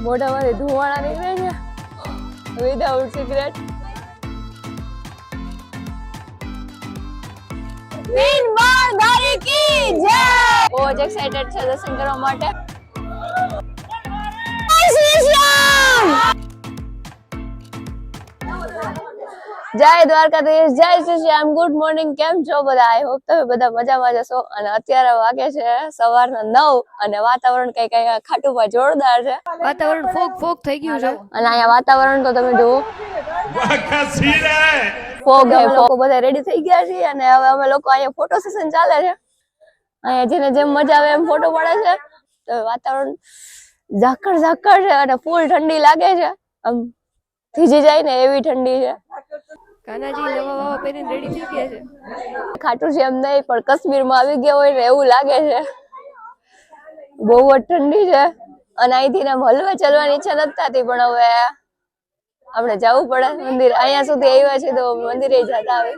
મોઢામાંથી ધુવાળા નીકળે છે વિધાઉટ સિગરેટ. તીન બાર ગાડી કી જય. બહુ જ એક્સાઇટેડ છે દર્શન કરવા માટે. જય દ્વારકાધીશ, જય શ્રી શ્યામ. ગુડ મોર્નિંગ, કેમ છો બધા? આઈ હોપ તમે બધા મજામાં જશો. અને અત્યારે વાગે છે સવારના 9 અને વાતાવરણ કઈ ખાટુમાં જોરદાર છે. વાતાવરણ ફોગ થઈ ગયું છે અને અહીંયા વાતાવરણ તો તમે જુઓ, ફોગ હે. લોકો બધા રેડી થઈ ગયા છે અને હવે અમે લોકો અહીંયા ફોટો સેશન ચાલે છે. અહીંયા જેને જેમ મજા આવે એમ ફોટો પડે છે. તો વાતાવરણ ઝાકળ છે અને ફૂલ ઠંડી લાગે છે. આમ થીજી જાય ને એવી ઠંડી છે. કાનાજી નવા વાવા પહેરીને રેડી થઈ ગયા છે. ખાટું છે એમ નહીં, પણ કાશ્મીરમાં આવી ગયા હોય ને એવું લાગે છે. બહુ જ ઠંડી છે અને અહીંથી આમ હલવા ચાલવાની ઈચ્છા નથી થતી, પણ હવે આપણે જવું પડે મંદિર. અહીંયા સુધી આવ્યા છે તો મંદિરે જતા આવે.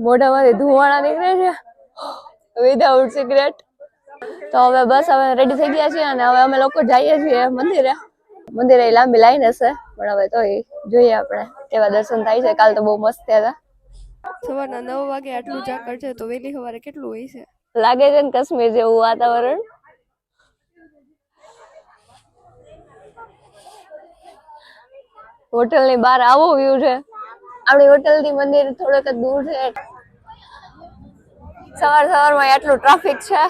મોઢામાંથી ધુવાળા નીકળે છે વિધાઉટ સિગરેટ. તો હવે બસ હવે રેડી થઈ ગયા છીએ અને હવે અમે લોકો જઈએ છીએ મંદિરે. મંદિરે લાંબી લાઈન હશે, પણ હવે તો જોઈએ આપણે કેવા દર્શન થાય છે. કાલ તો બહુ મસ્ત હતા. સવારના 9 વાગે આટલું ઝાકળ છે તો વહેલી સવારે કેટલું હોય છે? લાગે છે ને કાશ્મીર જેવું વાતાવરણ. હોટલ ની બહાર આવો વ્યૂ છે. આપણી હોટલ થી મંદિર થોડોક જ દૂર છે. સવારમાં આટલું ટ્રાફિક છે.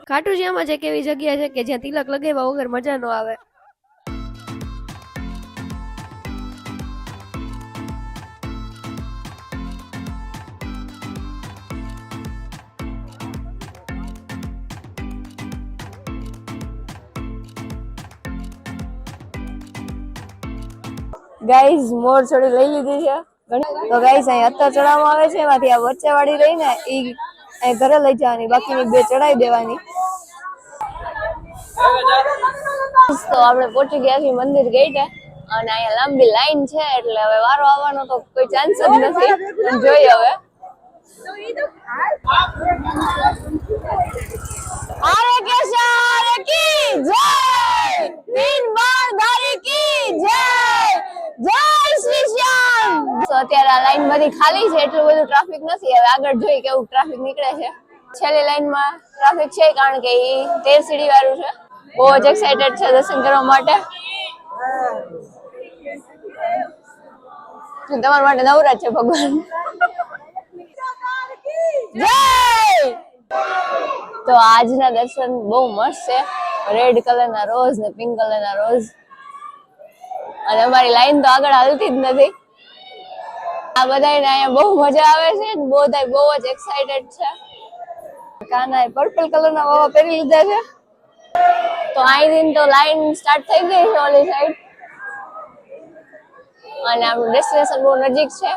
ખાટુશ્યામમાં જ એક એવી જગ્યા છે કે જ્યાં તિલક લગાવ્યા વગર મજા ન આવે. ગાઈઝ મોર છોડી લઈ લીધી છે. તો ગાઈઝ અહીં અત્તર ચડાવવામાં આવે છે. એમાંથી આ વચ્ચે વાળી રહી ને એ અહીં ઘરે લઈ જવાની, બાકીની 2 ચડાવી દેવાની. તો આપણે પહોંચી ગયા છીએ મંદિર ગેટે અને અહીંયા લાંબી લાઈન છે એટલે હવે વારો આવવાનો તો કોઈ ચાન્સ જ નથી. જોઈએ હવે. આરે કેશર કી જય, તીન બાર ગાડી કી જય, જય શ્રી શ્યામ. તો અત્યારે આ લાઈન બધી ખાલી છે, એટલું બધું ટ્રાફિક નથી. હવે આગળ જોઈએ કેવું ટ્રાફિક નીકળે છે. છેલ્લી લાઈનમાં ટ્રાફિક છે કારણ કે એ 13 સીડી વાળું છે. બહુ જ એક્સાઇટેડ છે દર્શન કરવા માટે. તમારા માટે નવરાજ છે ભગવાન. જય. તો આજના દર્શન બહુ મસ્ત છે. રેડ કલરના રોઝ ને પિંક કલરના રોઝ. અને અમારી લાઈન તો આગળ હાલતી જ નથી. આ બધાને અહીંયા બહુ મજા આવે છે. બધા બહુ જ એક્સાઇટેડ છે. કાનાએ પર્પલ કલરના વાવા પહેરી લીધા છે. તો અહીંથી તો લાઈન સ્ટાર્ટ થઈ ગઈ છે ઓલી સાઈડ. અને આપણું ડેસ્ટિનેશન બહુ નજીક છે.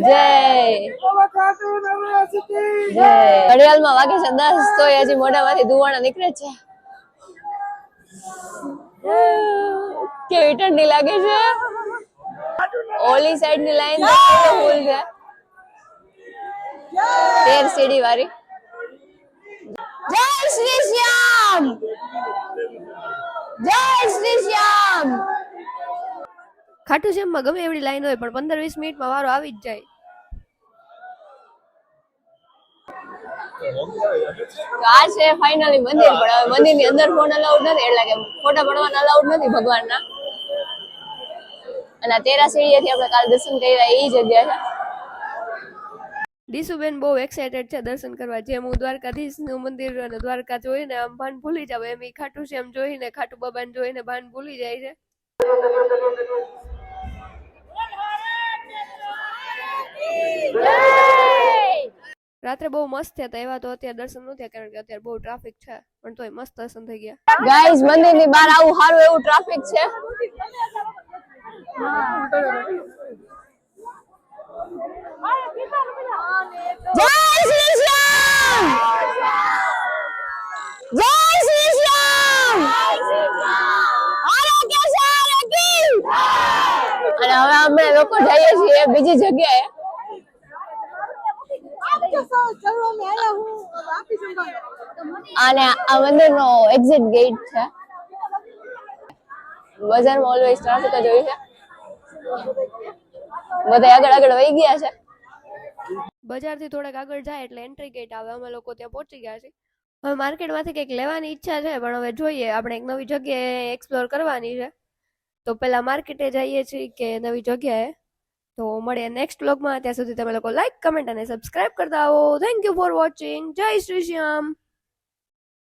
જય ઘડિયાળમાં વાગે છે 10 તો હજી મોઢામાંથી ધુવાણા નીકળે છે. કેવી ઠંડી લાગે છે. ઓલી સાઈડ ની લાઈન તો ફૂલ છે 13 સીડી વાળી. જય શ્રી શ્યામ, જય શ્રી શ્યામ. ખાટુશ્યામમાં ગમે એવડી લાઈન હોય પણ 15-20 મિનિટમાં વારો આવી જ જાય. આ છે ફાઇનલી મંદિર. પણ હવે મંદિરની અંદર ફોન અલાઉડ નથી, એટલે કે ફોટા પડવાના અલાઉડ નથી ભગવાનના. અને 13 સીડીએથી આપણે કાલ દર્શન કર્યા એ જગ્યા છે. દીસુબેન બહુ એક્સાઇટેડ છે દર્શન કરવા. જેમ હું દ્વારકાધીશનું મંદિર અને દ્વારકા જોઈને આમ ભાન ભૂલી જાવ, એમ ઈ ખાટુશ્યામ જોઈને ખાટુ બાબાને જોઈને ભાન ભૂલી જાય છે. રાત્રે બહુ મસ્ત થયા એવા તો અત્યારે દર્શન ન થયા કારણ કે અત્યારે બહુ ટ્રાફિક છે, પણ તોય મસ્ત દર્શન થઈ ગયા. ગાઈઝ મંદિરની બહાર આવું સારું એવું ટ્રાફિક છે. જય શ્રી શ્યામ, જય શ્રી શ્યામ. અને હવે અમે લોકો જઈએ છીએ બીજી જગ્યાએ. અને આ મંદિરનો એક્ઝિટ ગેટ છે. બજારમાં ઓલવેઝ ટ્રાફિક જ હોય છે. બધા આગળ આગળ વહી ગયા છે. બજારથી થોડાક આગળ જાય એટલે એન્ટ્રી ગેટ આવે. અમે લોકો ત્યાં પહોંચી ગયા છીએ. હવે માર્કેટમાંથી કંઈક લેવાની ઈચ્છા છે, પણ હવે જોઈએ. આપણે એક નવી જગ્યાએ એક્સપ્લોર કરવાની છે, તો પેલા માર્કેટે જઈએ છીએ કે નવી જગ્યાએ. તો મળીએ નેક્સ્ટ વ્લોગમાં. ત્યાં સુધી તમે લોકો લાઈક, કમેન્ટ અને સબસ્ક્રાઇબ કરતા આવો. Thank you for watching. જય શ્રી શ્યામ.